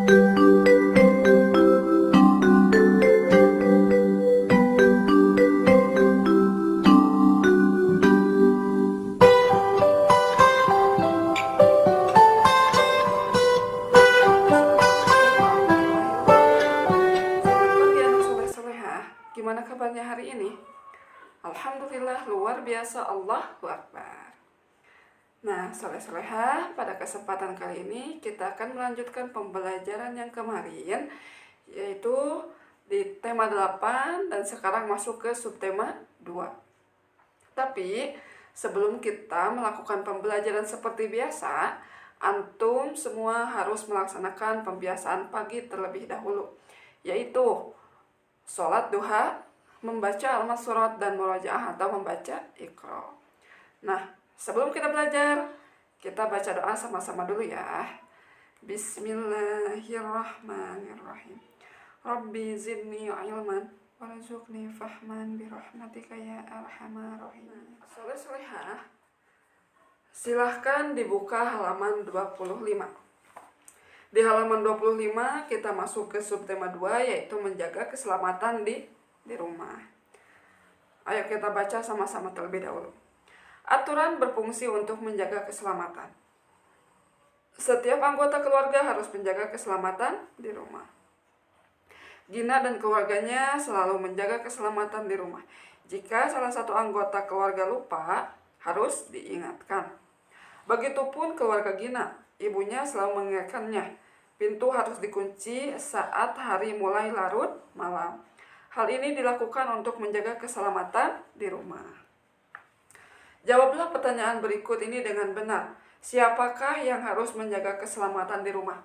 Gimana kabarnya hari ini? Alhamdulillah luar biasa, Allahu Akbar. Nah, soleh-solehah, pada kesempatan kali ini kita akan melanjutkan pembelajaran yang kemarin, yaitu di tema 8 dan sekarang masuk ke subtema 2. Tapi sebelum kita melakukan pembelajaran seperti biasa, antum semua harus melaksanakan pembiasaan pagi terlebih dahulu, yaitu sholat duha, membaca al-surat dan murojaah atau membaca Iqra. Nah, sebelum kita belajar, kita baca doa sama-sama dulu ya. Bismillahirrahmanirrahim. Rabbi zidni ilman warzuqni fahman birahmatika ya arhamar rahimin. Soleh-solehah, silahkan dibuka halaman 25. Di halaman 25 kita masuk ke subtema 2, yaitu menjaga keselamatan di rumah. Ayo kita baca sama-sama terlebih dahulu. Aturan berfungsi untuk menjaga keselamatan. Setiap anggota keluarga harus menjaga keselamatan di rumah. Gina dan keluarganya selalu menjaga keselamatan di rumah. Jika salah satu anggota keluarga lupa, harus diingatkan. Begitupun keluarga Gina, ibunya selalu mengingatkannya. Pintu harus dikunci saat hari mulai larut malam. Hal ini dilakukan untuk menjaga keselamatan di rumah. Jawablah pertanyaan berikut ini dengan benar. Siapakah yang harus menjaga keselamatan di rumah?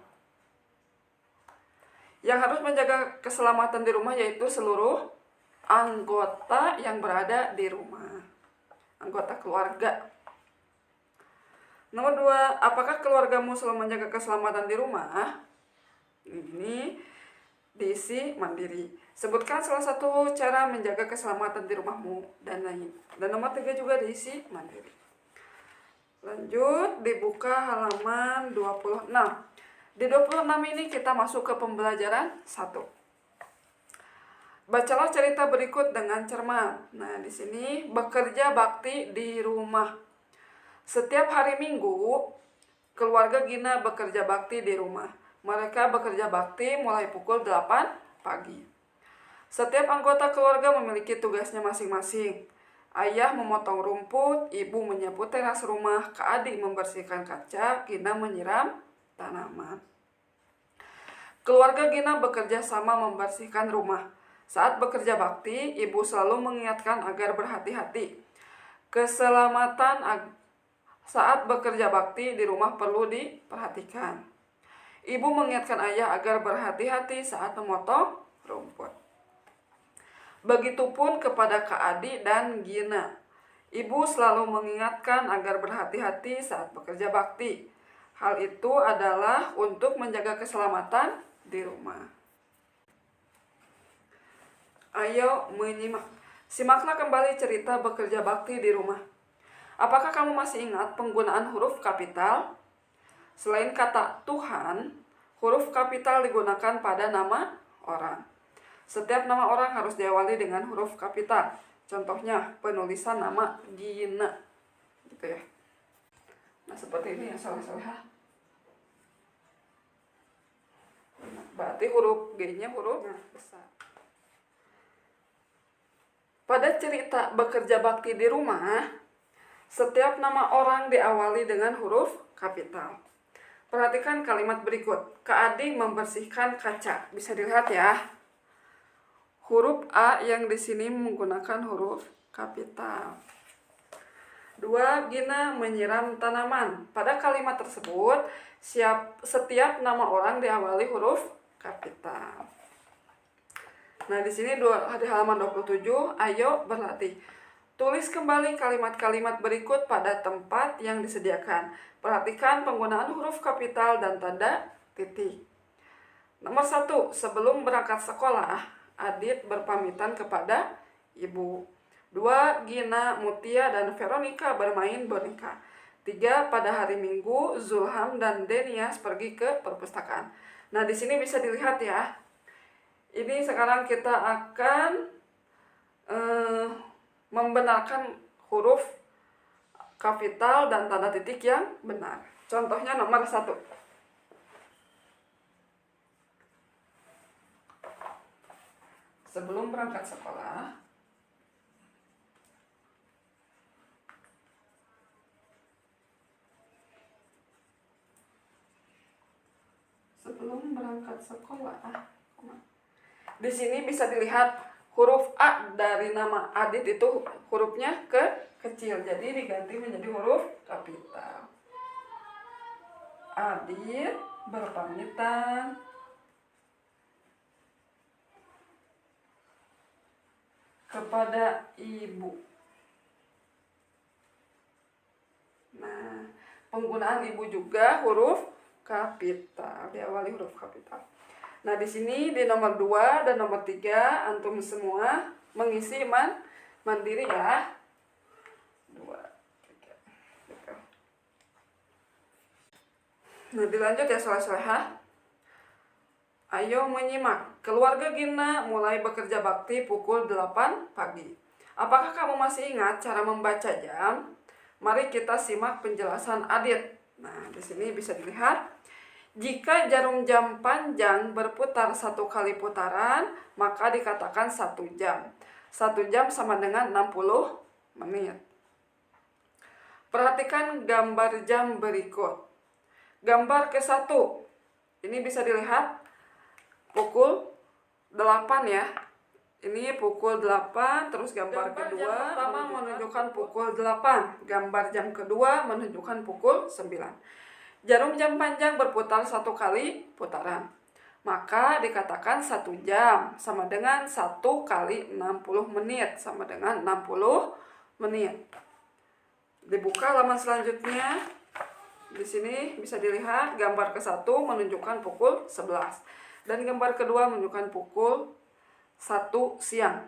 Yang harus menjaga keselamatan di rumah yaitu seluruh anggota yang berada di rumah. Anggota keluarga. Nomor 2, apakah keluargamu selalu menjaga keselamatan di rumah? Ini diisi mandiri. Sebutkan salah satu cara menjaga keselamatan di rumahmu dan lain. Dan nomor 3 juga diisi mandiri. Lanjut, dibuka halaman 26. Di 26 ini kita masuk ke pembelajaran 1. Bacalah cerita berikut dengan cermat. Nah, di sini bekerja bakti di rumah. Setiap hari Minggu, keluarga Gina bekerja bakti di rumah. Mereka bekerja bakti mulai pukul 8 pagi. Setiap anggota keluarga memiliki tugasnya masing-masing. Ayah memotong rumput, ibu menyapu teras rumah, kak adik membersihkan kaca, Gina menyiram tanaman. Keluarga Gina bekerja sama membersihkan rumah. Saat bekerja bakti, ibu selalu mengingatkan agar berhati-hati. Keselamatan saat bekerja bakti di rumah perlu diperhatikan. Ibu mengingatkan ayah agar berhati-hati saat memotong rumput. Begitupun kepada Kak Adi dan Gina. Ibu selalu mengingatkan agar berhati-hati saat bekerja bakti. Hal itu adalah untuk menjaga keselamatan di rumah. Ayo menyimak. Simaklah kembali cerita bekerja bakti di rumah. Apakah kamu masih ingat penggunaan huruf kapital? Selain kata Tuhan, huruf kapital digunakan pada nama orang. Setiap nama orang harus diawali dengan huruf kapital. Contohnya, penulisan nama Gina. Gitu ya. Nah, seperti ini ya, soleh-solehah. Berarti huruf G-nya huruf besar. Pada cerita bekerja bakti di rumah, setiap nama orang diawali dengan huruf kapital. Perhatikan kalimat berikut. Kak Adi membersihkan kaca. Bisa dilihat ya. Huruf A yang di sini menggunakan huruf kapital. 2. Gina menyiram tanaman. Pada kalimat tersebut, setiap nama orang diawali huruf kapital. Nah, di sini di halaman 27, ayo berlatih. Tulis kembali kalimat-kalimat berikut pada tempat yang disediakan. Perhatikan penggunaan huruf kapital dan tanda titik. Nomor 1, sebelum berangkat sekolah, Adit berpamitan kepada ibu. 2. Gina, Mutia, dan Veronica bermain boneka. 3. Pada hari Minggu, Zulham dan Denias pergi ke perpustakaan. Nah, di sini bisa dilihat ya. Ini sekarang kita akan membenarkan huruf kapital dan tanda titik yang benar. Contohnya nomor 1. Sebelum berangkat sekolah, di sini bisa dilihat huruf A dari nama Adit itu hurufnya kecil, jadi diganti menjadi huruf kapital. Adit berpamitan kepada ibu. Nah, penggunaan ibu juga huruf kapital, diawali huruf kapital. Nah, di sini di nomor 2 dan nomor 3 antum semua mengisi mandiri ya. 2, 3. Gitu. Nah, dilanjut ya soal-soal. Ayo menyimak. Keluarga Gina mulai bekerja bakti pukul 8 pagi. Apakah kamu masih ingat cara membaca jam? Mari kita simak penjelasan Adit. Nah, di sini bisa dilihat. Jika jarum jam panjang berputar 1 kali putaran, maka dikatakan 1 jam. 1 jam sama dengan 60 menit. Perhatikan gambar jam berikut. Gambar ke-1. Ini bisa dilihat pukul 8 ya. Ini pukul 8, terus gambar kedua pertama menunjukkan pukul 8. Gambar jam kedua menunjukkan pukul 9. Jarum jam panjang berputar 1 kali putaran. Maka dikatakan 1 jam sama dengan 1 kali 60 menit sama dengan 60 menit. Dibuka halaman selanjutnya. Di sini bisa dilihat gambar ke-1 menunjukkan pukul 11 dan gambar kedua menunjukkan pukul 1 siang.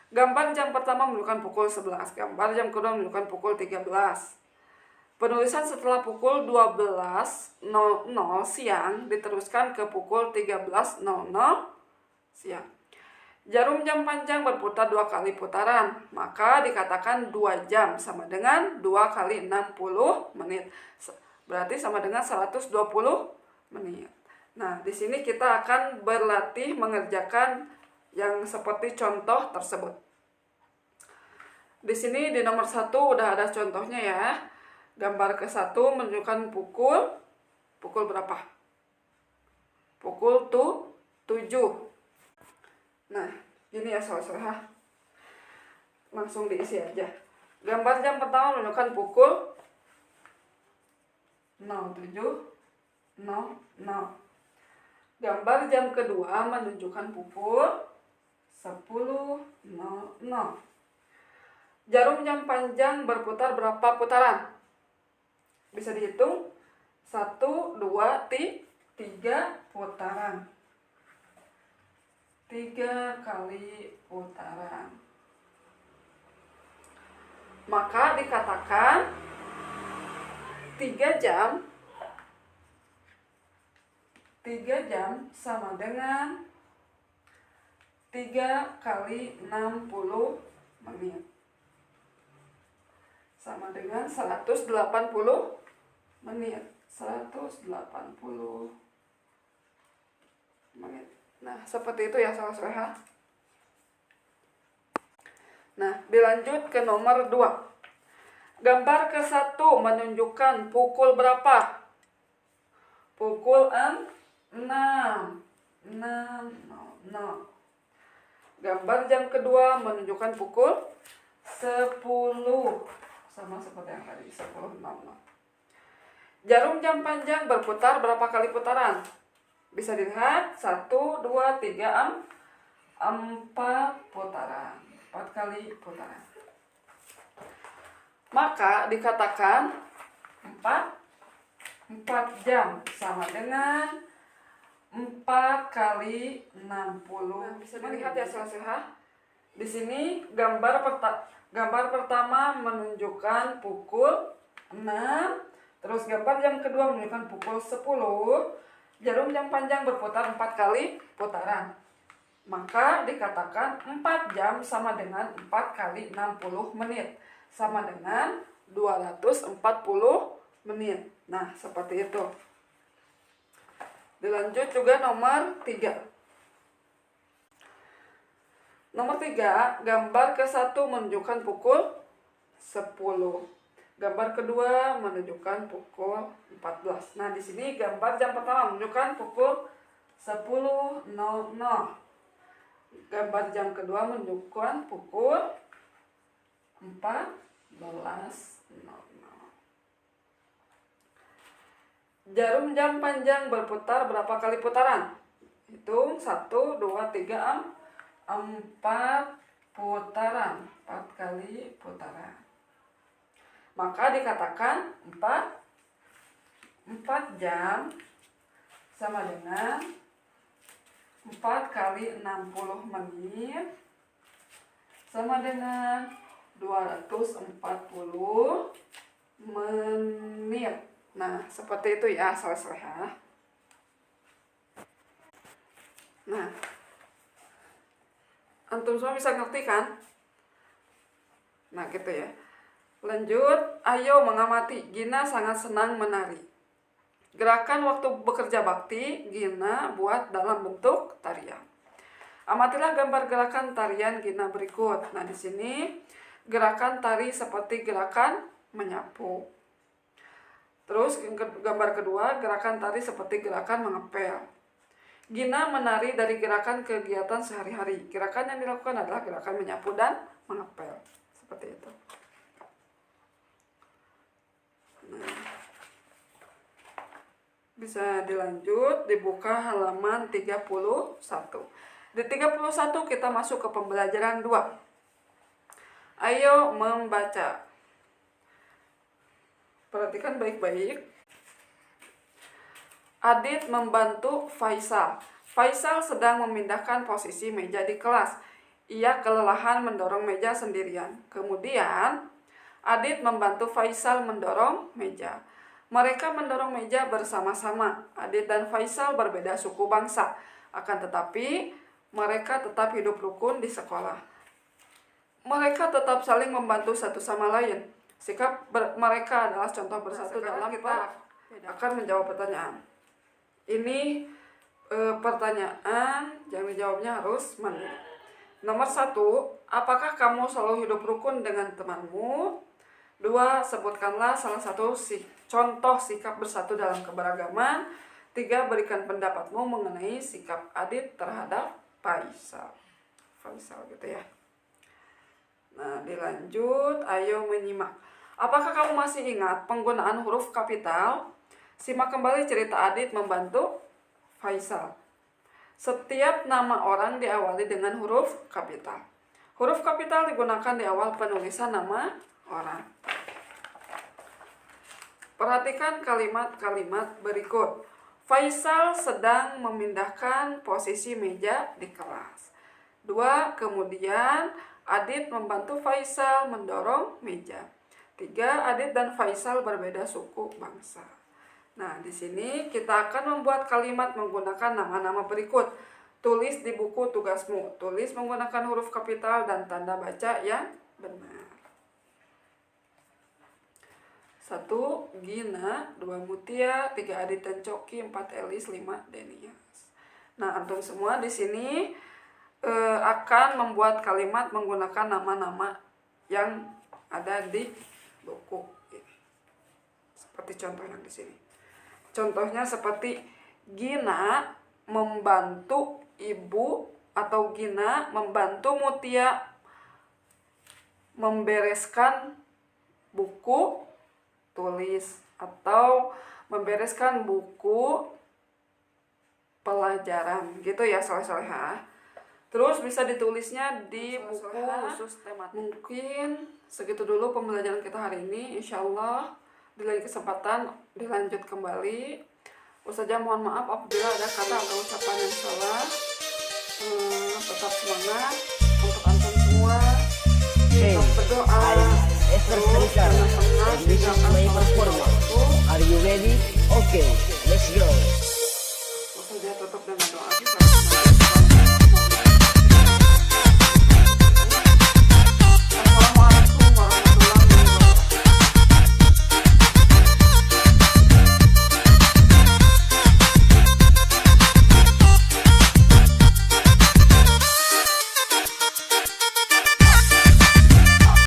Gambar jam pertama menunjukkan pukul 11, gambar jam kedua menunjukkan pukul 13. Penulisan setelah pukul 12.00 siang diteruskan ke pukul 13.00 siang. Jarum jam panjang berputar 2 kali putaran, maka dikatakan 2 jam sama dengan 2 kali 60 menit. Berarti sama dengan 120 menit. Nah, di sini kita akan berlatih mengerjakan yang seperti contoh tersebut. Di sini di nomor 1 udah ada contohnya ya. Gambar ke-1 menunjukkan pukul berapa? Pukul 7. Nah, ini ya soal-soal. Langsung diisi aja. Gambar jam pertama menunjukkan pukul 07.00. Gambar jam kedua menunjukkan pukul 10.00. Jarum jam panjang berputar berapa putaran? Bisa dihitung 1, 2, 3 putaran. 3 kali putaran. Maka dikatakan 3 jam sama dengan 3 kali 60 menit. Sama dengan 180 menit. 180 menit. Nah, seperti itu ya soal-soal. Nah, dilanjut ke nomor 2. Gambar ke-1 menunjukkan pukul berapa? Pukul 6. Gambar jam kedua menunjukkan pukul 10. Sama seperti yang tadi, 10.00. Jarum jam panjang berputar berapa kali putaran? Bisa dilihat 1, 2, 3, 4 putaran. 4 kali putaran. Maka dikatakan 4 jam sama dengan 4 kali 60. Nah, bisa dilihat ya soal-soal. Di sini gambar pertama menunjukkan pukul 6. Terus gambar jam kedua menunjukkan pukul 10. Jarum jam panjang berputar 4 kali putaran. Maka dikatakan 4 jam sama dengan 4 kali 60 menit. Sama dengan 240 menit. Nah, seperti itu. Dilanjut juga nomor 3. Nomor 3, gambar ke-1 menunjukkan pukul 10. Gambar kedua menunjukkan pukul 14. Nah, di sini gambar jam pertama menunjukkan pukul 10.00. Gambar jam kedua menunjukkan pukul 14.00. Jarum jam panjang berputar berapa kali putaran? Hitung 1, 2, 3, 4 putaran. 4 kali putaran. Maka dikatakan 4 jam sama dengan 4 kali 60 menit sama dengan 240 menit. Nah, seperti itu ya, selesai ya. Nah, antum semua bisa ngerti kan? Nah, gitu ya. Lanjut, ayo mengamati. Gina sangat senang menari. Gerakan waktu bekerja bakti, Gina buat dalam bentuk tarian. Amatilah gambar gerakan tarian Gina berikut. Nah, di sini gerakan tari seperti gerakan menyapu. Terus gambar kedua, gerakan tari seperti gerakan mengepel. Gina menari dari gerakan kegiatan sehari-hari. Gerakan yang dilakukan adalah gerakan menyapu dan mengepel. Seperti itu. Nah, bisa dilanjut, dibuka halaman 31. Di 31 kita masuk ke pembelajaran 2. Ayo membaca. Perhatikan baik-baik. Adit membantu Faisal. Faisal sedang memindahkan posisi meja di kelas. Ia kelelahan mendorong meja sendirian. Kemudian Adit membantu Faisal mendorong meja. Mereka mendorong meja bersama-sama. Adit dan Faisal berbeda suku bangsa. Akan tetapi, mereka tetap hidup rukun di sekolah. Mereka tetap saling membantu satu sama lain. Sikap mereka adalah contoh bersatu dalam kita akan menjawab pertanyaan. Ini pertanyaan yang dijawabnya harus mandiri. Nomor 1, apakah kamu selalu hidup rukun dengan temanmu? 2, sebutkanlah salah satu contoh sikap bersatu dalam keberagaman. 3, berikan pendapatmu mengenai sikap Adit terhadap Faisal gitu ya. Nah, dilanjut, ayo menyimak. Apakah kamu masih ingat penggunaan huruf kapital? Simak kembali cerita Adit membantu Faisal. Setiap nama orang diawali dengan huruf kapital. Huruf kapital digunakan di awal penulisan nama orang. Perhatikan kalimat-kalimat berikut. Faisal sedang memindahkan posisi meja di kelas. 2, kemudian Adit membantu Faisal mendorong meja. 3, Adit dan Faisal berbeda suku bangsa. Nah, di sini kita akan membuat kalimat menggunakan nama-nama berikut. Tulis di buku tugasmu. Tulis menggunakan huruf kapital dan tanda baca yang benar. 1, Gina. 2, Mutia. 3, Adit dan Coki. 4, Elis. 5, Denias. Nah, antum semua di sini akan membuat kalimat menggunakan nama-nama yang ada di buku. Seperti contoh yang di sini. Contohnya seperti Gina membantu ibu atau Gina membantu Mutia membereskan buku tulis atau membereskan buku pelajaran gitu ya, soleh-soleha. Terus bisa ditulisnya di buku khusus tematik. Mungkin segitu dulu pembelajaran kita hari ini. Insyaallah di lain kesempatan dilanjut kembali. Ustazah mohon maaf apabila ada kata atau ucapan yang salah. Tetap semangat untuk antum semua. Tetap berdoa. Esther Sanikara, and this is my performance. Are you ready? Okay, let's go. Saja tutup dengan doa kita.